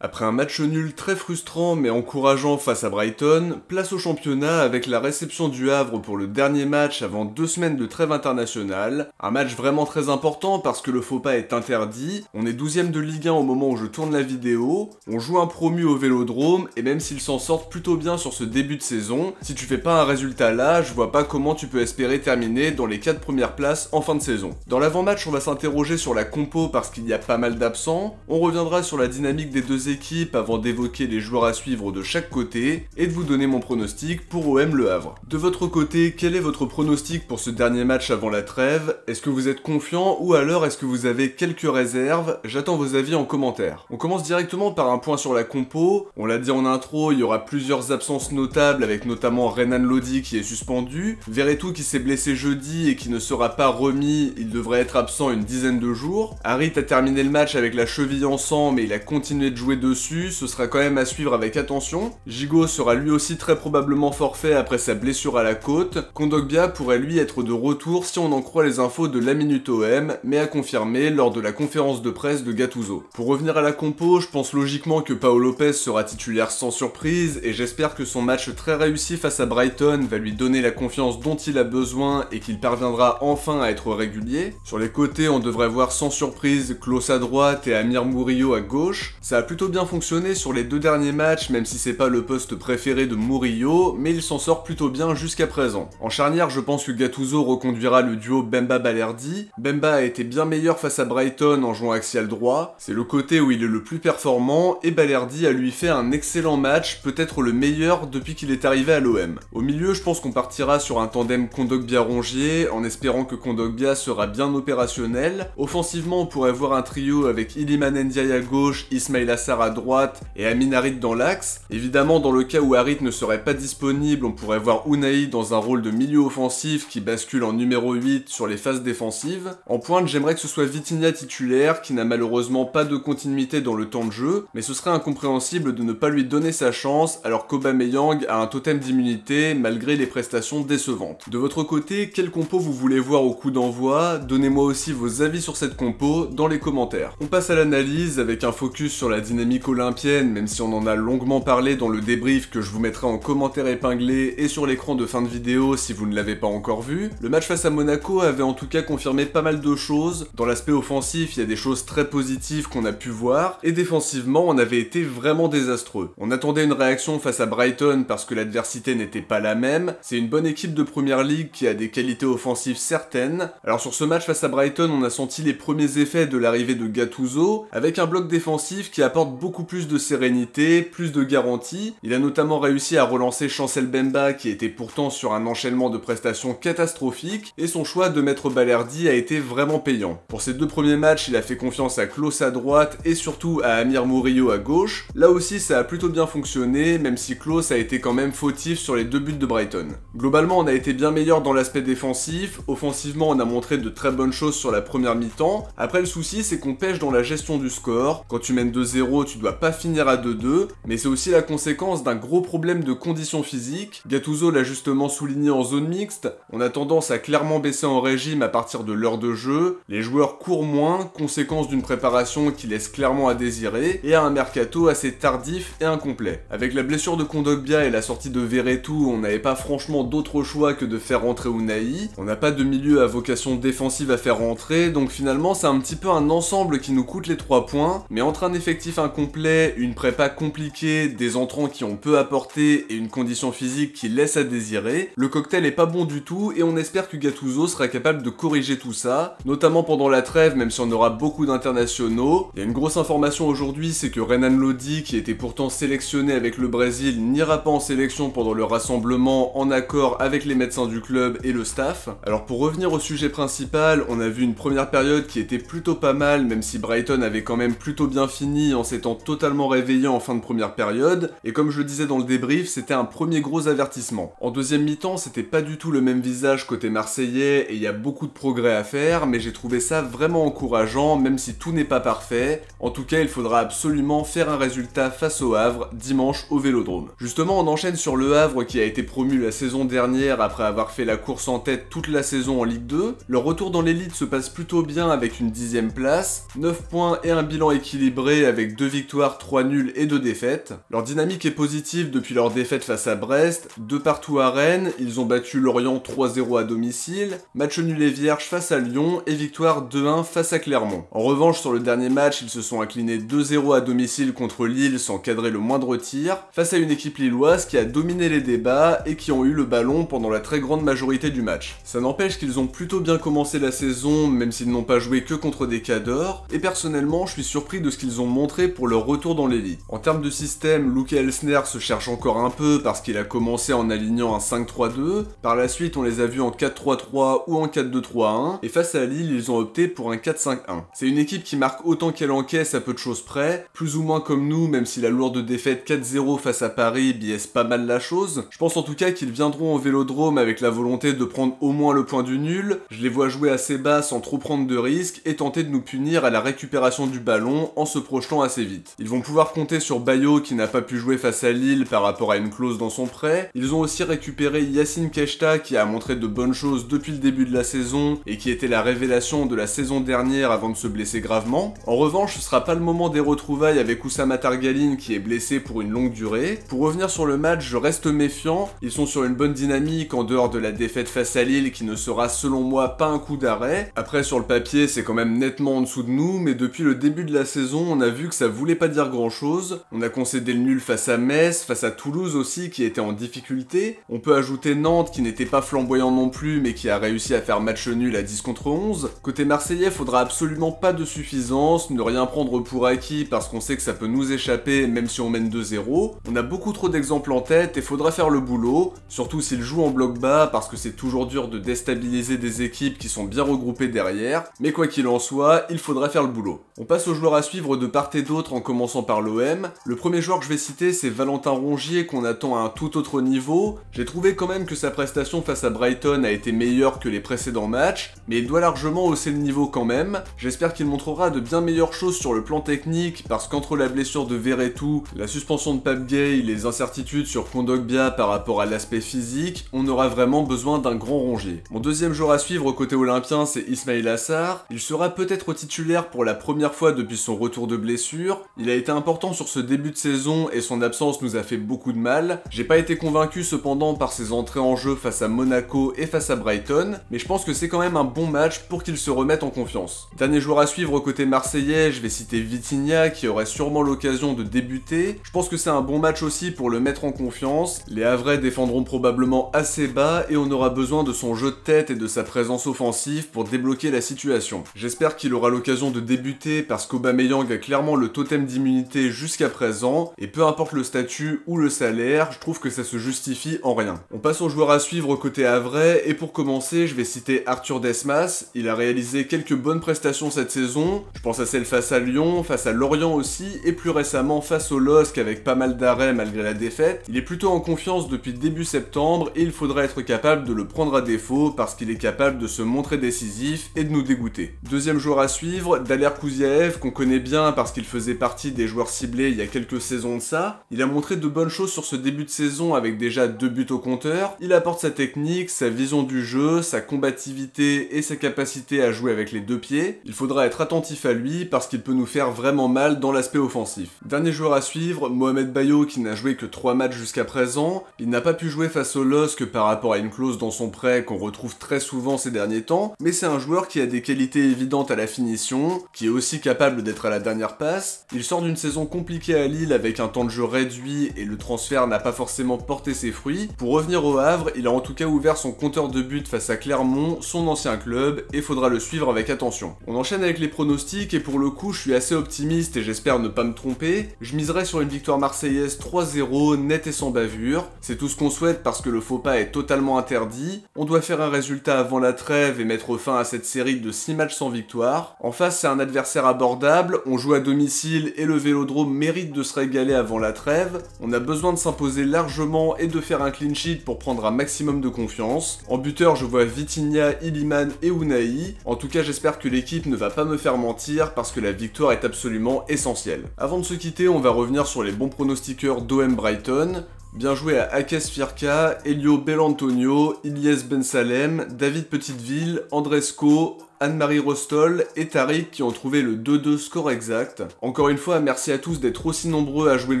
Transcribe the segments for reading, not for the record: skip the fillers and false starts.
Après un match nul très frustrant mais encourageant face à Brighton, place au championnat avec la réception du Havre pour le dernier match avant 2 semaines de trêve internationale. Un match vraiment très important parce que le faux pas est interdit, on est 12ème de Ligue 1 au moment où je tourne la vidéo, on joue un promu au Vélodrome et même s'ils s'en sortent plutôt bien sur ce début de saison, si tu fais pas un résultat là, je vois pas comment tu peux espérer terminer dans les 4 premières places en fin de saison. Dans l'avant-match, on va s'interroger sur la compo parce qu'il y a pas mal d'absents, on reviendra sur la dynamique des deux équipes avant d'évoquer les joueurs à suivre de chaque côté et de vous donner mon pronostic pour OM Le Havre. De votre côté, quel est votre pronostic pour ce dernier match avant la trêve? Est-ce que vous êtes confiant ou alors est-ce que vous avez quelques réserves? J'attends vos avis en commentaire. On commence directement par un point sur la compo. On l'a dit en intro, il y aura plusieurs absences notables avec notamment Renan Lodi qui est suspendu, Verretou qui s'est blessé jeudi et qui ne sera pas remis, il devrait être absent une dizaine de jours. Harit a terminé le match avec la cheville en sang mais il a continué de jouer dessus, ce sera quand même à suivre avec attention. Gigot sera lui aussi très probablement forfait après sa blessure à la côte. Kondogbia pourrait lui être de retour si on en croit les infos de la Minute OM, mais à confirmer lors de la conférence de presse de Gattuso. Pour revenir à la compo, je pense logiquement que Pau Lopez sera titulaire sans surprise et j'espère que son match très réussi face à Brighton va lui donner la confiance dont il a besoin et qu'il parviendra enfin à être régulier. Sur les côtés, on devrait voir sans surprise Klose à droite et Amir Murillo à gauche. Ça a plutôt bien fonctionné sur les 2 derniers matchs, même si c'est pas le poste préféré de Murillo, mais il s'en sort plutôt bien jusqu'à présent. En charnière, je pense que Gattuso reconduira le duo Bemba-Balerdi. Bemba a été bien meilleur face à Brighton en jouant axial droit, c'est le côté où il est le plus performant, et Balerdi a lui fait un excellent match, peut-être le meilleur depuis qu'il est arrivé à l'OM. Au milieu, je pense qu'on partira sur un tandem Kondogbia-Rongier, en espérant que Kondogbia sera bien opérationnel. Offensivement, on pourrait voir un trio avec Iliman Ndiaye à gauche, Ismail Assar à droite et Amin Harit dans l'axe. Évidemment, dans le cas où Harit ne serait pas disponible, on pourrait voir Unai dans un rôle de milieu offensif qui bascule en numéro 8 sur les phases défensives. En pointe, j'aimerais que ce soit Vitinha titulaire, qui n'a malheureusement pas de continuité dans le temps de jeu, mais ce serait incompréhensible de ne pas lui donner sa chance alors qu'Aubameyang a un totem d'immunité malgré les prestations décevantes. De votre côté, quel compo vous voulez voir au coup d'envoi? Donnez-moi aussi vos avis sur cette compo dans les commentaires. On passe à l'analyse avec un focus sur la dynamique olympienne, même si on en a longuement parlé dans le débrief que je vous mettrai en commentaire épinglé et sur l'écran de fin de vidéo si vous ne l'avez pas encore vu. Le match face à Monaco avait en tout cas confirmé pas mal de choses. Dans l'aspect offensif, il y a des choses très positives qu'on a pu voir, et défensivement, on avait été vraiment désastreux. On attendait une réaction face à Brighton parce que l'adversité n'était pas la même. C'est une bonne équipe de première ligue qui a des qualités offensives certaines. Alors sur ce match face à Brighton, on a senti les premiers effets de l'arrivée de Gattuso, avec un bloc défensif qui apporte beaucoup plus de sérénité, plus de garantie. Il a notamment réussi à relancer Chancel Bemba qui était pourtant sur un enchaînement de prestations catastrophiques, et son choix de mettre Balerdi a été vraiment payant. Pour ses 2 premiers matchs, il a fait confiance à Klose à droite et surtout à Amir Murillo à gauche. Là aussi, ça a plutôt bien fonctionné, même si Klose a été quand même fautif sur les 2 buts de Brighton. Globalement, on a été bien meilleur dans l'aspect défensif. Offensivement, on a montré de très bonnes choses sur la première mi-temps. Après, le souci, c'est qu'on pêche dans la gestion du score. Quand tu mènes 2-0, tu dois pas finir à 2-2, mais c'est aussi la conséquence d'un gros problème de conditions physiques. Gattuso l'a justement souligné en zone mixte, on a tendance à clairement baisser en régime à partir de l'heure de jeu, les joueurs courent moins, conséquence d'une préparation qui laisse clairement à désirer, et à un mercato assez tardif et incomplet. Avec la blessure de Kondogbia et la sortie de Verretou, on n'avait pas franchement d'autre choix que de faire rentrer Unai, on n'a pas de milieu à vocation défensive à faire rentrer, donc finalement c'est un petit peu un ensemble qui nous coûte les 3 points, mais entre un effectif incomplet, une prépa compliquée, des entrants qui ont peu apporté et une condition physique qui laisse à désirer, le cocktail est pas bon du tout et on espère que Gattuso sera capable de corriger tout ça, notamment pendant la trêve même si on aura beaucoup d'internationaux. Il y a une grosse information aujourd'hui, c'est que Renan Lodi, qui était pourtant sélectionné avec le Brésil, n'ira pas en sélection pendant le rassemblement en accord avec les médecins du club et le staff. Alors pour revenir au sujet principal, on a vu une première période qui était plutôt pas mal, même si Brighton avait quand même plutôt bien fini en s'étant totalement réveillé en fin de première période, et comme je le disais dans le débrief, c'était un premier gros avertissement. En deuxième mi-temps, c'était pas du tout le même visage côté marseillais, et il y a beaucoup de progrès à faire, mais j'ai trouvé ça vraiment encourageant, même si tout n'est pas parfait. En tout cas, il faudra absolument faire un résultat face au Havre, dimanche au Vélodrome. Justement, on enchaîne sur le Havre qui a été promu la saison dernière après avoir fait la course en tête toute la saison en Ligue 2. Leur retour dans l'élite se passe plutôt bien avec une 10e place, 9 points et un bilan équilibré avec 2 2 victoires, 3 nuls et 2 défaites. Leur dynamique est positive depuis leur défaite face à Brest, 2 partout à Rennes, ils ont battu Lorient 3-0 à domicile, match nul et vierge face à Lyon et victoire 2-1 face à Clermont. En revanche, sur le dernier match, ils se sont inclinés 2-0 à domicile contre Lille sans cadrer le moindre tir, face à une équipe lilloise qui a dominé les débats et qui ont eu le ballon pendant la très grande majorité du match. Ça n'empêche qu'ils ont plutôt bien commencé la saison, même s'ils n'ont pas joué que contre des cadors, et personnellement, je suis surpris de ce qu'ils ont montré pour leur retour dans l'élite. En termes de système, Luke Elsner se cherche encore un peu parce qu'il a commencé en alignant un 5-3-2, par la suite on les a vus en 4-3-3 ou en 4-2-3-1, et face à Lille, ils ont opté pour un 4-5-1. C'est une équipe qui marque autant qu'elle encaisse à peu de choses près, plus ou moins comme nous, même si la lourde défaite 4-0 face à Paris biaise pas mal la chose. Je pense en tout cas qu'ils viendront au Vélodrome avec la volonté de prendre au moins le point du nul, je les vois jouer assez bas sans trop prendre de risques et tenter de nous punir à la récupération du ballon en se projetant assez vite. Ils vont pouvoir compter sur Bayo qui n'a pas pu jouer face à Lille par rapport à une clause dans son prêt. Ils ont aussi récupéré Yacine Keshta qui a montré de bonnes choses depuis le début de la saison et qui était la révélation de la saison dernière avant de se blesser gravement. En revanche, ce sera pas le moment des retrouvailles avec Oussama Targaline qui est blessé pour une longue durée. Pour revenir sur le match, je reste méfiant. Ils sont sur une bonne dynamique en dehors de la défaite face à Lille qui ne sera selon moi pas un coup d'arrêt. Après sur le papier c'est quand même nettement en dessous de nous, mais depuis le début de la saison on a vu que ça voulait pas dire grand chose. On a concédé le nul face à Metz, face à Toulouse aussi qui était en difficulté. On peut ajouter Nantes qui n'était pas flamboyant non plus mais qui a réussi à faire match nul à 10 contre 11. Côté marseillais, faudra absolument pas de suffisance, ne rien prendre pour acquis parce qu'on sait que ça peut nous échapper même si on mène 2-0. On a beaucoup trop d'exemples en tête et faudra faire le boulot, surtout s'ils jouent en bloc bas parce que c'est toujours dur de déstabiliser des équipes qui sont bien regroupées derrière, mais quoi qu'il en soit, il faudra faire le boulot. On passe aux joueurs à suivre de part et d'autre en commençant par l'OM. Le premier joueur que je vais citer c'est Valentin Rongier qu'on attend à un tout autre niveau. J'ai trouvé quand même que sa prestation face à Brighton a été meilleure que les précédents matchs, mais il doit largement hausser le niveau quand même. J'espère qu'il montrera de bien meilleures choses sur le plan technique parce qu'entre la blessure de Verretou, la suspension de Pape Gueye, les incertitudes sur Kondogbia par rapport à l'aspect physique, on aura vraiment besoin d'un grand Rongier. Mon deuxième joueur à suivre côté olympien c'est Ismail Assar. Il sera peut-être titulaire pour la première fois depuis son retour de blessure. Il a été important sur ce début de saison et son absence nous a fait beaucoup de mal. J'ai pas été convaincu cependant par ses entrées en jeu face à Monaco et face à Brighton, mais je pense que c'est quand même un bon match pour qu'il se remette en confiance. Dernier joueur à suivre côté marseillais, je vais citer Vitinha qui aurait sûrement l'occasion de débuter. Je pense que c'est un bon match aussi pour le mettre en confiance. Les Havrais défendront probablement assez bas et on aura besoin de son jeu de tête et de sa présence offensive pour débloquer la situation. J'espère qu'il aura l'occasion de débuter parce qu'Aubameyang a clairement le totem d'immunité jusqu'à présent et peu importe le statut ou le salaire, je trouve que ça se justifie en rien. On passe aux joueurs à suivre côté Havrais et pour commencer, je vais citer Arthur Desmas. Il a réalisé quelques bonnes prestations cette saison. Je pense à celle face à Lyon, face à Lorient aussi et plus récemment face au LOSC avec pas mal d'arrêts malgré la défaite. Il est plutôt en confiance depuis début septembre et il faudra être capable de le prendre à défaut parce qu'il est capable de se montrer décisif et de nous dégoûter. Deuxième joueur à suivre, Daler Kouziaev qu'on connaît bien parce qu'il faisait partie des joueurs ciblés il y a quelques saisons de ça. Il a montré de bonnes choses sur ce début de saison avec déjà 2 buts au compteur. Il apporte sa technique, sa vision du jeu, sa combativité et sa capacité à jouer avec les 2 pieds. Il faudra être attentif à lui parce qu'il peut nous faire vraiment mal dans l'aspect offensif. Dernier joueur à suivre, Mohamed Bayo qui n'a joué que 3 matchs jusqu'à présent. Il n'a pas pu jouer face au LOSC par rapport à une clause dans son prêt qu'on retrouve très souvent ces derniers temps, mais c'est un joueur qui a des qualités évidentes à la finition, qui est aussi capable d'être à la dernière passe. Il sort d'une saison compliquée à Lille avec un temps de jeu réduit et le transfert n'a pas forcément porté ses fruits. Pour revenir au Havre, il a en tout cas ouvert son compteur de buts face à Clermont, son ancien club, et faudra le suivre avec attention. On enchaîne avec les pronostics et pour le coup je suis assez optimiste et j'espère ne pas me tromper. Je miserai sur une victoire marseillaise 3-0, nette et sans bavure. C'est tout ce qu'on souhaite parce que le faux pas est totalement interdit. On doit faire un résultat avant la trêve et mettre fin à cette série de 6 matchs sans victoire. En face c'est un adversaire abordable, on joue à domicile et le Vélodrome mérite de se régaler avant la trêve. On a besoin de s'imposer largement et de faire un clean sheet pour prendre un maximum de confiance. En buteur je vois Vitinha, Iliman et Unai. En tout cas j'espère que l'équipe ne va pas me faire mentir parce que la victoire est absolument essentielle. Avant de se quitter, on va revenir sur les bons pronostiqueurs d'OM Brighton. Bien joué à Akes Firka, Elio Belantonio, Ilyes Ben Salem, David Petiteville, Andresco, Anne-Marie Rostol et Tariq qui ont trouvé le 2-2 score exact. Encore une fois, merci à tous d'être aussi nombreux à jouer le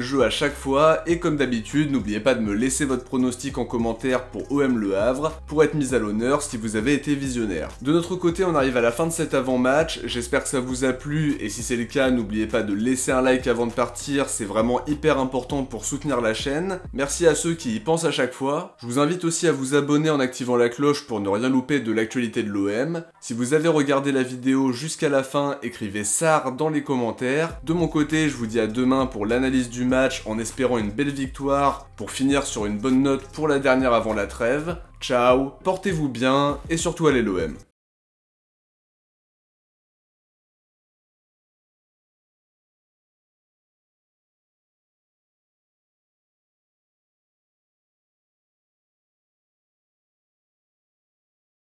jeu à chaque fois, et comme d'habitude, n'oubliez pas de me laisser votre pronostic en commentaire pour OM Le Havre, pour être mis à l'honneur si vous avez été visionnaire. De notre côté, on arrive à la fin de cet avant-match, j'espère que ça vous a plu, et si c'est le cas, n'oubliez pas de laisser un like avant de partir, c'est vraiment hyper important pour soutenir la chaîne. Merci à ceux qui y pensent à chaque fois. Je vous invite aussi à vous abonner en activant la cloche pour ne rien louper de l'actualité de l'OM. Si vous avez regardé la vidéo jusqu'à la fin, écrivez SAR dans les commentaires. De mon côté, je vous dis à demain pour l'analyse du match en espérant une belle victoire pour finir sur une bonne note pour la dernière avant la trêve. Ciao, portez-vous bien et surtout allez l'OM.